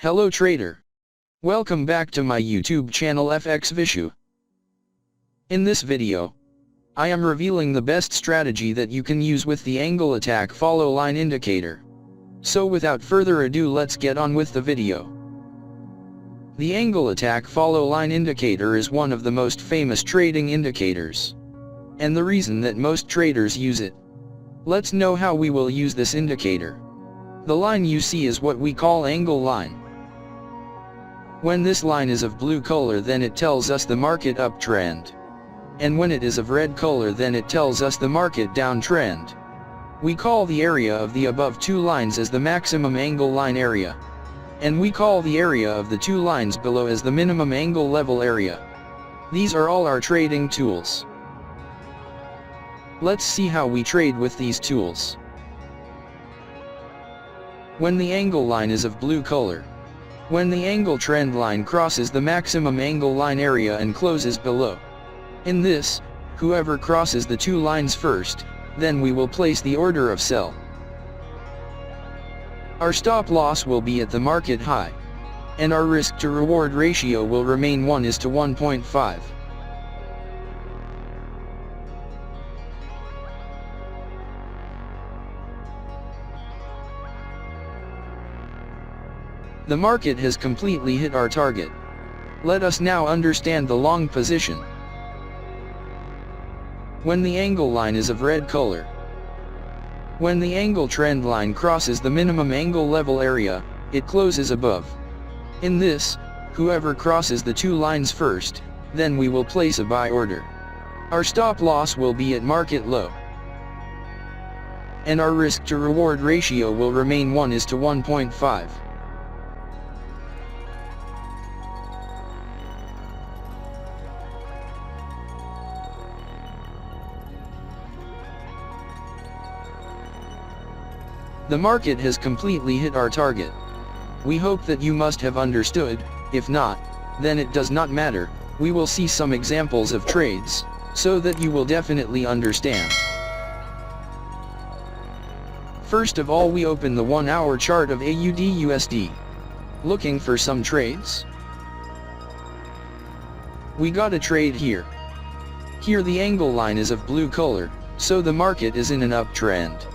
Hello trader. Welcome back to my YouTube channel FX Vishu. In this video, I am revealing the best strategy that you can use with the angle attack follow line indicator. So without further ado, let's get on with the video. The angle attack follow line indicator is one of the most famous trading indicators, and the reason that most traders use it. Let's know how we will use this indicator. The line you see is what we call angle line. When this line is of blue color, then it tells us the market uptrend. And when it is of red color, then it tells us the market downtrend. We call the area of the above two lines as the maximum angle line area. And we call the area of the two lines below as the minimum angle level area. These are all our trading tools. Let's see how we trade with these tools. When the angle line is of blue color, when the angle trend line crosses the maximum angle line area and closes below. In this, whoever crosses the two lines first, then we will place the order of sell. Our stop loss will be at the market high, and our risk to reward ratio will remain 1:1.5. The market has completely hit our target. Let us now understand the long position. When the angle line is of red color, when the angle trend line crosses the minimum angle level area, it closes above. In this, whoever crosses the two lines first, then we will place a buy order. Our stop loss will be at market low, and our risk to reward ratio will remain 1:1.5. The market has completely hit our target. We hope that you must have understood. If not, then it does not matter. We will see some examples of trades, so that you will definitely understand. First of all, we open the 1-hour chart of AUD/USD. Looking for some trades? We got a trade here. Here the angle line is of blue color, so the market is in an uptrend.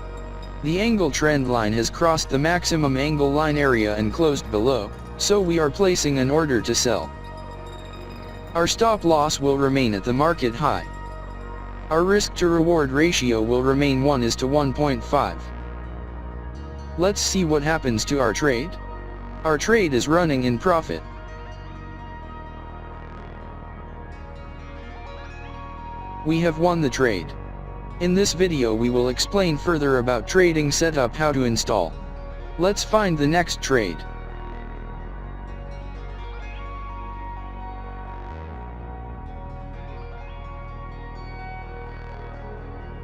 The angle trend line has crossed the maximum angle line area and closed below, so we are placing an order to sell. Our stop loss will remain at the market high. Our risk to reward ratio will remain 1:1.5. Let's see what happens to our trade. Our trade is running in profit. We have won the trade. In this video we will explain further about trading setup, how to install. Let's find the next trade.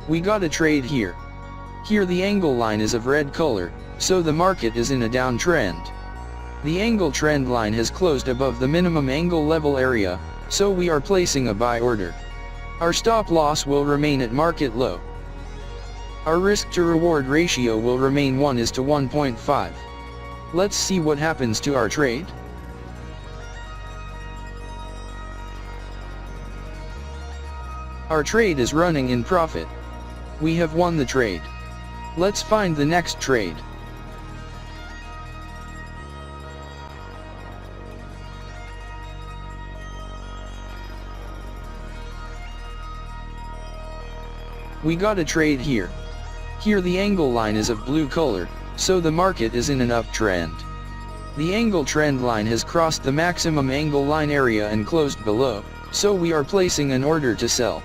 We got a trade here. Here the angle line is of red color, so the market is in a downtrend. The angle trend line has closed above the minimum angle level area, so we are placing a buy order. Our stop loss will remain at market low. Our risk to reward ratio will remain 1:1.5. Let's see what happens to our trade. Our trade is running in profit. We have won the trade. Let's find the next trade. We got a trade here. Here the angle line is of blue color, so the market is in an uptrend. The angle trend line has crossed the maximum angle line area and closed below, so we are placing an order to sell.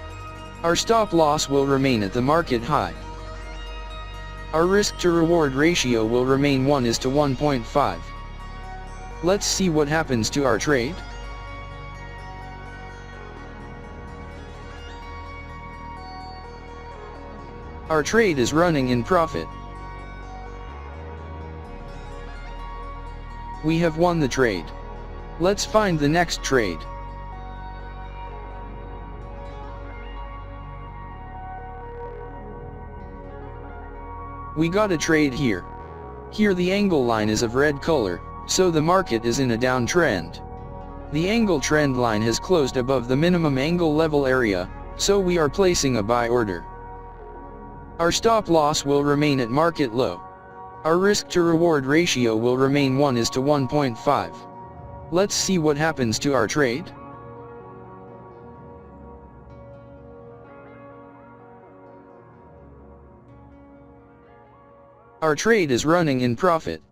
Our stop loss will remain at the market high. Our risk to reward ratio will remain 1:1.5. Let's see what happens to our trade. Our trade is running in profit. We have won the trade. Let's find the next trade. We got a trade here. Here the angle line is of red color, so the market is in a downtrend. The angle trend line has closed above the minimum angle level area, so we are placing a buy order. Our stop loss will remain at market low. Our risk to reward ratio will remain 1:1.5. Let's see what happens to our trade. Our trade is running in profit.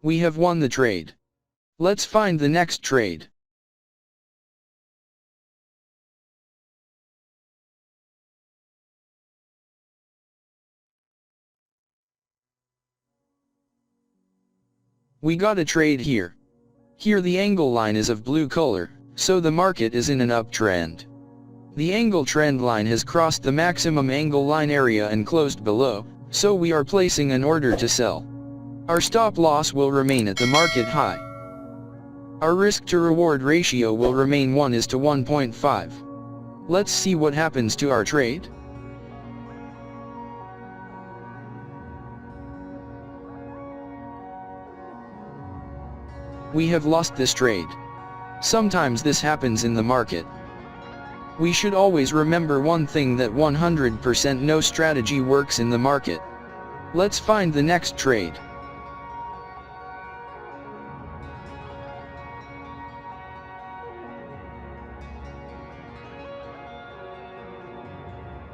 We have won the trade. Let's find the next trade. We got a trade here. Here the angle line is of blue color, so the market is in an uptrend. The angle trend line has crossed the maximum angle line area and closed below, so we are placing an order to sell. Our stop loss will remain at the market high. Our risk to reward ratio will remain 1:1.5. Let's see what happens to our trade. We have lost this trade. Sometimes this happens in the market. We should always remember one thing, that 100% no strategy works in the market. Let's find the next trade.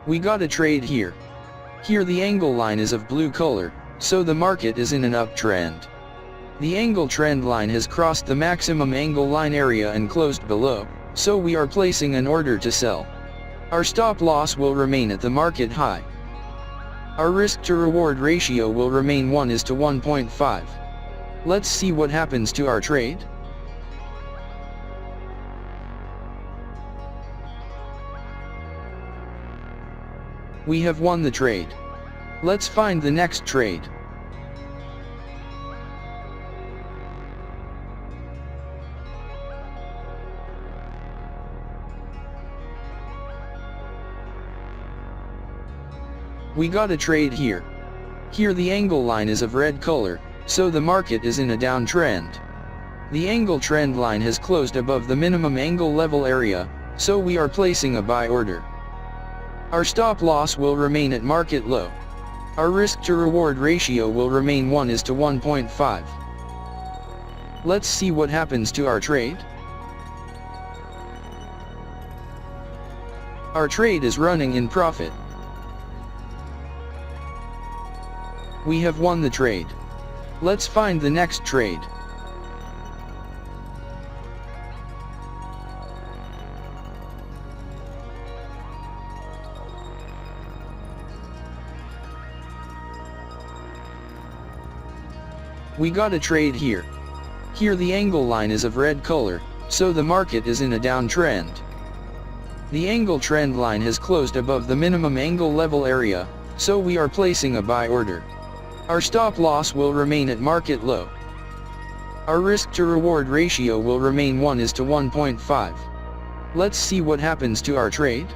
We got a trade here. Here the angle line is of blue color, so the market is in an uptrend. The angle trend line has crossed the maximum angle line area and closed below, so we are placing an order to sell. Our stop loss will remain at the market high. Our risk to reward ratio will remain 1:1.5. Let's see what happens to our trade. We have won the trade. Let's find the next trade. We got a trade here. Here the angle line is of red color, so the market is in a downtrend. The angle trend line has closed above the minimum angle level area, so we are placing a buy order. Our stop loss will remain at market low. Our risk to reward ratio will remain 1:1.5. Let's see what happens to our trade. Our trade is running in profit. We have won the trade. Let's find the next trade. We got a trade here. Here the angle line is of red color, so the market is in a downtrend. The angle trend line has closed above the minimum angle level area, so we are placing a buy order. Our stop loss will remain at market low. Our risk to reward ratio will remain 1:1.5. Let's see what happens to our trade.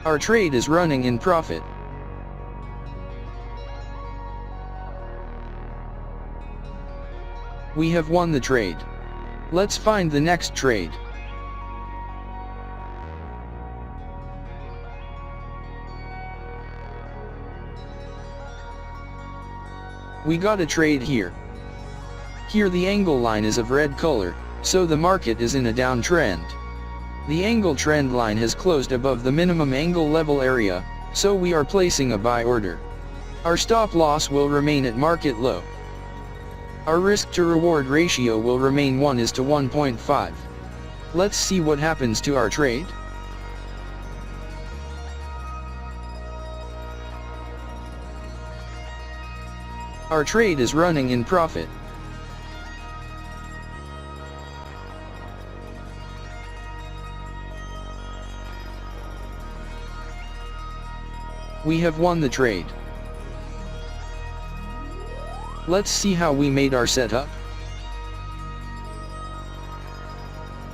Our trade is running in profit. We have won the trade. Let's find the next trade. We got a trade here. Here the angle line is of red color, so the market is in a downtrend. The angle trend line has closed above the minimum angle level area, so we are placing a buy order. Our stop loss will remain at market low. Our risk to reward ratio will remain 1:1.5. Let's see what happens to our trade. Our trade is running in profit. We have won the trade. Let's see how we made our setup.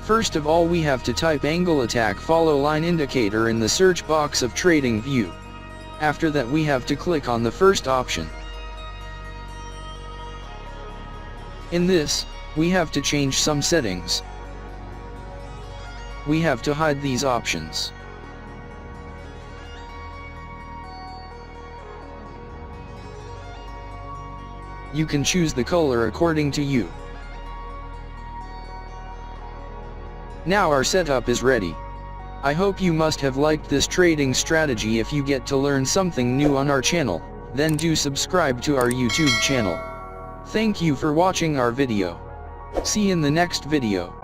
First of all, we have to type angle attack follow line indicator in the search box of Tradingview. After that, we have to click on the first option. In this, we have to change some settings. We have to hide these options. You can choose the color according to you. Now our setup is ready. I hope you must have liked this trading strategy. If you get to learn something new on our channel, then do subscribe to our YouTube channel. Thank you for watching our video. See you in the next video.